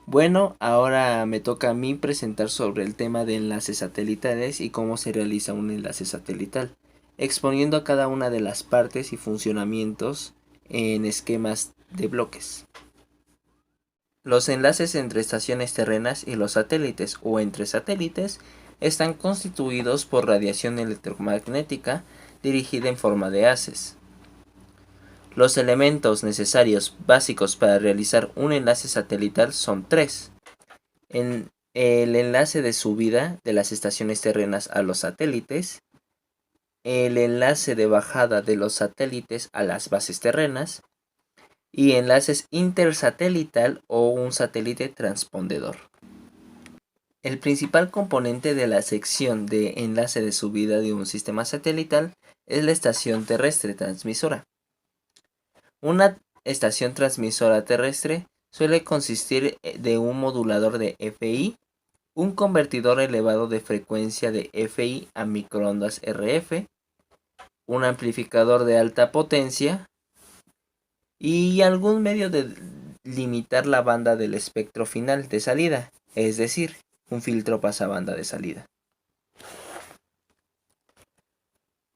Bueno, ahora me toca a mí presentar sobre el tema de enlaces satelitales y cómo se realiza un enlace satelital, exponiendo a cada una de las partes y funcionamientos en esquemas de bloques. Los enlaces entre estaciones terrenas y los satélites o entre satélites están constituidos por radiación electromagnética dirigida en forma de haces. Los elementos necesarios básicos para realizar un enlace satelital son tres: en el enlace de subida de las estaciones terrenas a los satélites, el enlace de bajada de los satélites a las bases terrenas y enlaces intersatelital o un satélite transpondedor. El principal componente de la sección de enlace de subida de un sistema satelital es la estación terrestre transmisora. Una estación transmisora terrestre suele consistir de un modulador de FI, un convertidor elevado de frecuencia de FI a microondas RF, un amplificador de alta potencia y algún medio de limitar la banda del espectro final de salida, es decir, un filtro pasabanda de salida.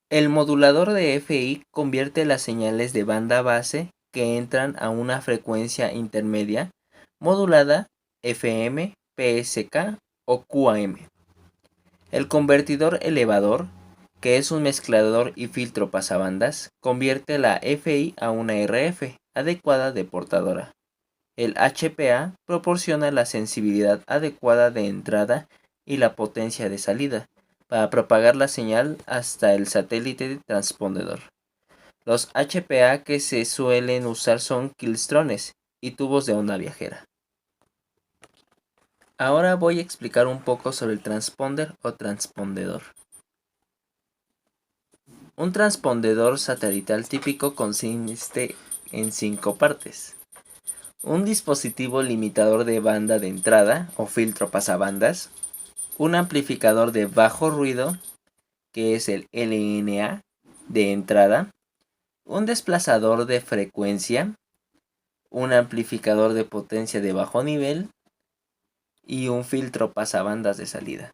El modulador de FI convierte las señales de banda base que entran a una frecuencia intermedia modulada FM, PSK o QAM. El convertidor elevador, que es un mezclador y filtro pasabandas, convierte la FI a una RF adecuada de portadora. El HPA proporciona la sensibilidad adecuada de entrada y la potencia de salida para propagar la señal hasta el satélite transpondedor. Los HPA que se suelen usar son kilstrones y tubos de onda viajera. Ahora voy a explicar un poco sobre el transponder o transpondedor. Un transpondedor satelital típico consiste en 5 partes: un dispositivo limitador de banda de entrada o filtro pasabandas, un amplificador de bajo ruido, que es el LNA de entrada, un desplazador de frecuencia, un amplificador de potencia de bajo nivel y un filtro pasabandas de salida.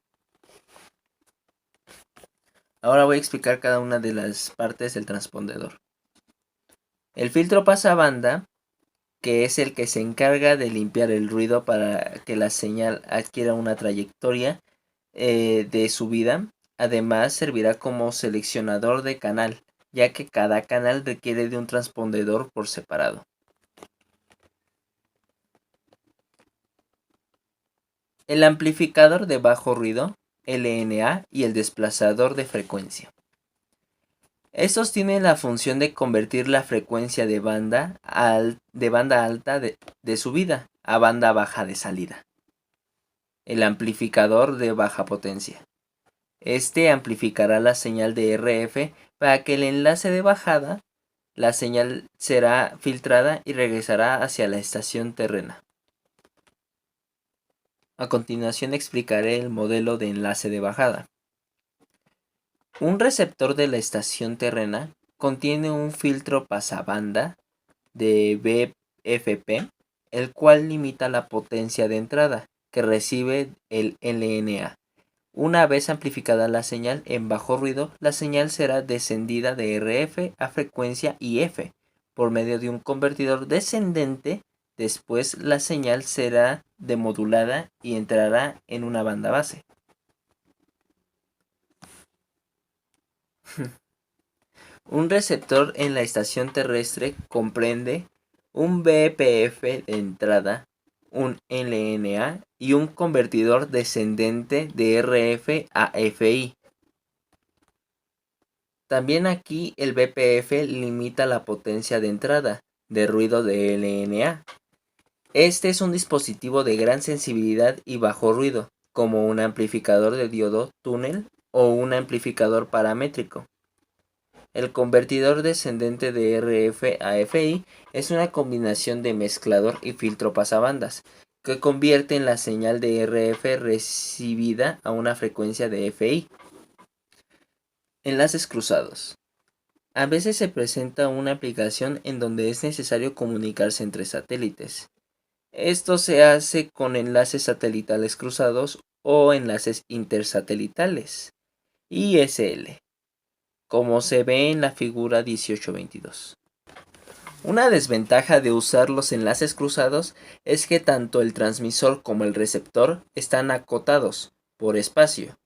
Ahora voy a explicar cada una de las partes del transpondedor. El filtro pasabanda, que es el que se encarga de limpiar el ruido para que la señal adquiera una trayectoria de subida. Además servirá como seleccionador de canal, ya que cada canal requiere de un transpondedor por separado. El amplificador de bajo ruido, LNA, y el desplazador de frecuencia. Estos tienen la función de convertir la frecuencia de banda alta de subida a banda baja de salida. El amplificador de baja potencia. Este amplificará la señal de RF para que el enlace de bajada, la señal será filtrada y regresará hacia la estación terrena. A continuación explicaré el modelo de enlace de bajada. Un receptor de la estación terrena contiene un filtro pasabanda de BFP, el cual limita la potencia de entrada que recibe el LNA. Una vez amplificada la señal en bajo ruido, la señal será descendida de RF a frecuencia IF por medio de un convertidor descendente. Después la señal será demodulada y entrará en una banda base. Un receptor en la estación terrestre comprende un BPF de entrada, un LNA y un convertidor descendente de RF a FI. También aquí el BPF limita la potencia de entrada de ruido de LNA. Este es un dispositivo de gran sensibilidad y bajo ruido, como un amplificador de diodo túnel o un amplificador paramétrico. El convertidor descendente de RF a FI es una combinación de mezclador y filtro pasabandas, que convierte en la señal de RF recibida a una frecuencia de FI. Enlaces cruzados. A veces se presenta una aplicación en donde es necesario comunicarse entre satélites. Esto se hace con enlaces satelitales cruzados o enlaces intersatelitales, ISL, como se ve en la figura 1822. Una desventaja de usar los enlaces cruzados es que tanto el transmisor como el receptor están acotados por espacio.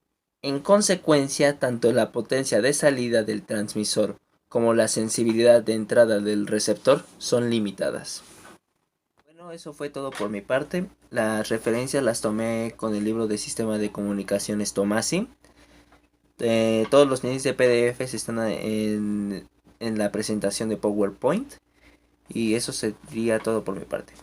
En consecuencia, tanto la potencia de salida del transmisor como la sensibilidad de entrada del receptor son limitadas. Bueno, eso fue todo por mi parte. Las referencias las tomé con el libro de Sistema de Comunicaciones Tomasi. Todos los links de PDFs están en la presentación de PowerPoint. Y eso sería todo por mi parte.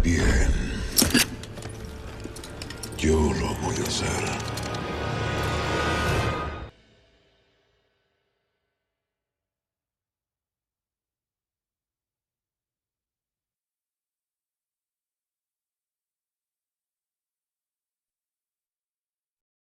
Bien. Yo lo voy a hacer.